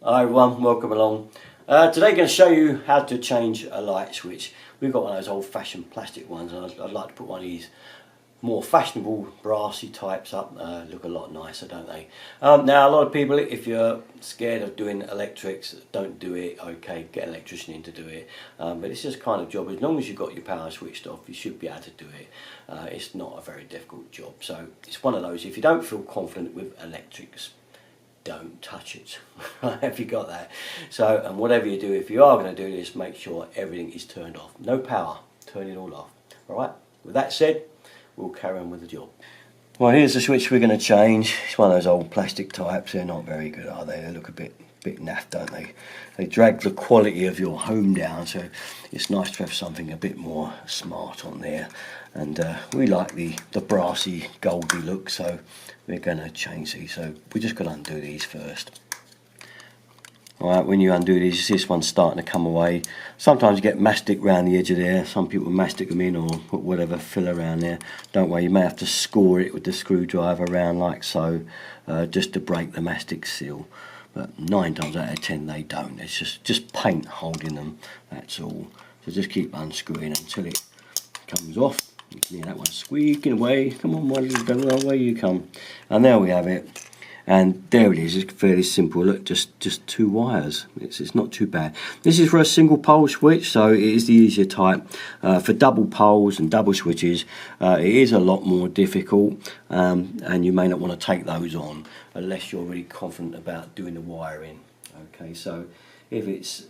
Hi everyone, welcome along. Today I'm going to show you how to change a light switch. We've got one of those old-fashioned plastic ones, and I'd like to put one of these more fashionable brassy types up. Look a lot nicer, don't they? Now a lot of people, if you're scared of doing electrics, don't do it. Okay, get an electrician in to do it. But it's just kind of job, as long as you've got your power switched off, you should be able to do it. It's not a very difficult job. So it's one of those, if you don't feel confident with electrics, don't touch it. Have you got that? So, and whatever you do, if you are going to do this, make sure everything is turned off. No power, turn it all off. Alright, with that said, we'll carry on with the job. Well, here's the switch we're going to change. It's one of those old plastic types. They're not very good, are they? They look a bit naff, don't they? They drag the quality of your home down, so it's nice to have something a bit more smart on there. And we like the brassy, goldy look, so we're going to change these. So we're just going to undo these first. Alright, when you undo these, you see this one's starting to come away. Sometimes you get mastic around the edge of there. Some people mastic them in or put whatever fill around there. Don't worry, you may have to score it with the screwdriver around like so, just to break the mastic seal. But 9 times out of 10 they don't. It's just paint holding them, that's all. So just keep unscrewing until it comes off. You can hear that one squeaking away. Come on, my little devil, away you come. And there we have it. And there it is. It's fairly simple. Look, just 2 wires. It's not too bad. This is for a single pole switch, so it is the easier type. For double poles and double switches, it is a lot more difficult, and you may not want to take those on unless you're really confident about doing the wiring. Okay, so if it's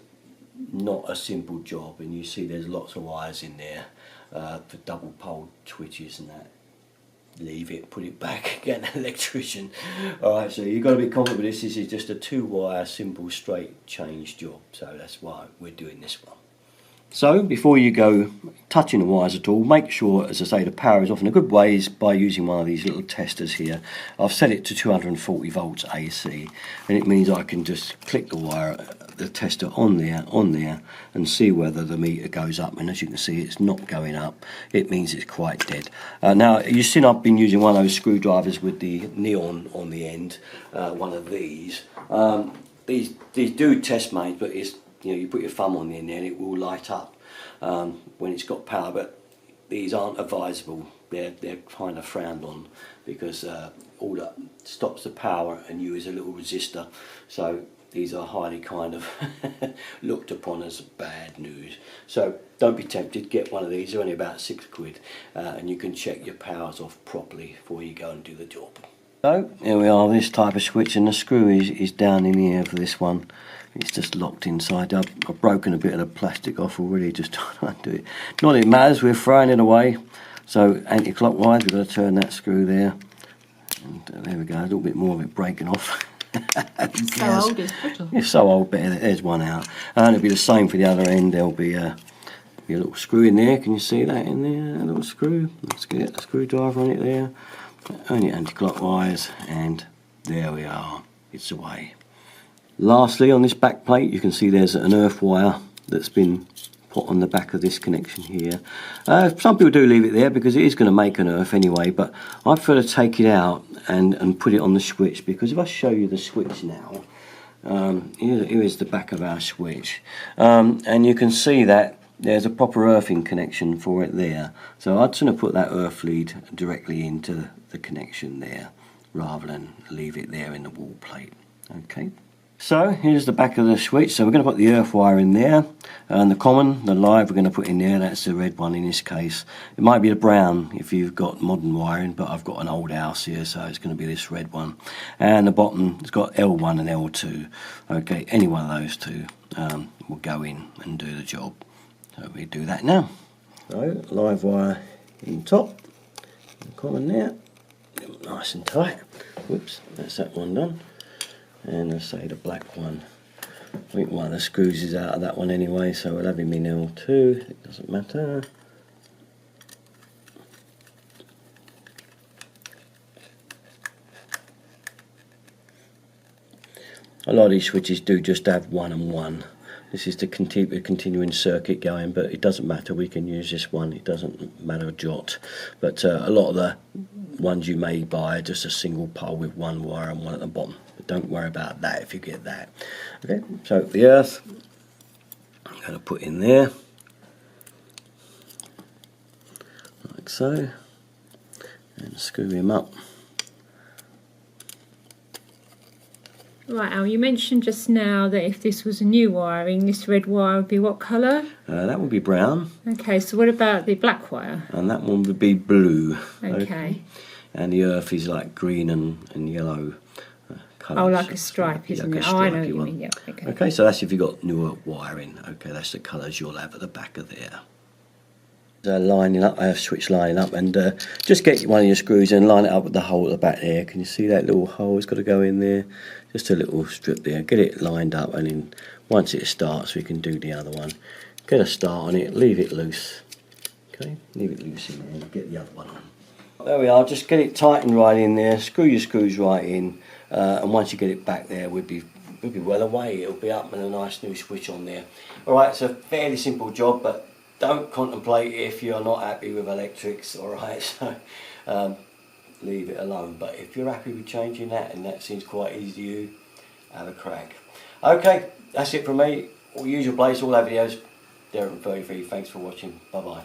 not a simple job and you see there's lots of wires in there for double pole switches and that, leave it, put it back, get an electrician. Alright, so you've got to be confident with this. This is just a 2-wire simple straight change job, so that's why we're doing this one. So before you go touching the wires at all, make sure, as I say, the power is off. And a good way is by using one of these little testers here. I've set it to 240 volts AC, and it means I can just click the wire, the tester on there, and see whether the meter goes up. And as you can see, it's not going up. It means it's quite dead. Now, you've seen I've been using one of those screwdrivers with the neon on the end, one of these. These do test made, but it's, you know, you put your thumb on the end there and it will light up when it's got power, but these aren't advisable. They're kind of frowned on because all that stops the power and you as a little resistor. So these are highly kind of looked upon as bad news. So don't be tempted, get one of these. They're only about £6, and you can check your powers off properly before you go and do the job. So here we are, this type of switch, and the screw is down in here for this one. It's just locked inside. I've broken a bit of the plastic off already, just trying to undo it. Not that it matters, we're throwing it away. So anti-clockwise, we've got to turn that screw there. And there we go, a little bit more of it breaking off. It's so old, it's brittle. It's so old, but there's one out. And it'll be the same for the other end. There'll be a little screw in there. Can you see that in there? A little screw. Let's get a screwdriver on it there. Only anti-clockwise, and there we are. It's away. Lastly, on this back plate, you can see there's an earth wire that's been put on the back of this connection here. Some people do leave it there because it is going to make an earth anyway, but I prefer to take it out and put it on the switch, because if I show you the switch now, here is the back of our switch, and you can see that there's a proper earthing connection for it there. So I'd sooner put that earth lead directly into the connection there rather than leave it there in the wall plate. Okay. So here's the back of the switch. So we're going to put the earth wire in there, and the common, the live, we're going to put in there. That's the red one in this case. It might be the brown if you've got modern wiring, but I've got an old house here, so it's going to be this red one. And the bottom, it's got L1 and L2. Okay, any one of those two will go in and do the job. So we do that now. So live wire in top, and common there, nice and tight. Whoops, that's that one done. And let's say the black one, I think one of the screws is out of that one anyway, so we'll have him in L2, it doesn't matter. A lot of these switches do just have 1 and 1. This is to keep a continuing circuit going, but it doesn't matter, we can use this one, it doesn't matter a jot. But a lot of the ones you may buy are just a single pole with 1 wire and 1 at the bottom. But don't worry about that if you get that. Okay, so the earth I'm going to put in there, like so, and screw him up. Right, Al, you mentioned just now that if this was a new wiring, this red wire would be what colour? That would be brown. Okay, so what about the black wire? And that one would be blue. Okay. And the earth is like green and yellow colours. Oh, like a stripe, isn't Like a it? Oh, I know what stripy you one. mean, yeah. Okay. Okay, so that's if you've got newer wiring. Okay, that's the colours you'll have at the back of there. Lining up, I have switch lining up, and just get one of your screws and line it up with the hole at the back there. Can you see that little hole? It's got to go in there. Just a little strip there. Get it lined up, and then once it starts, we can do the other one. Get a start on it. Leave it loose. Okay, leave it loose in there. And get the other one on. There we are. Just get it tightened right in there. Screw your screws right in, and once you get it back there, we'll be well away. It'll be up and a nice new switch on there. All right, it's a fairly simple job, but don't contemplate it if you're not happy with electrics, alright, so leave it alone. But if you're happy with changing that and that seems quite easy to you, have a crack. Okay, that's it from me. Usual place, all our videos, Derek from 33. Thanks for watching. Bye bye.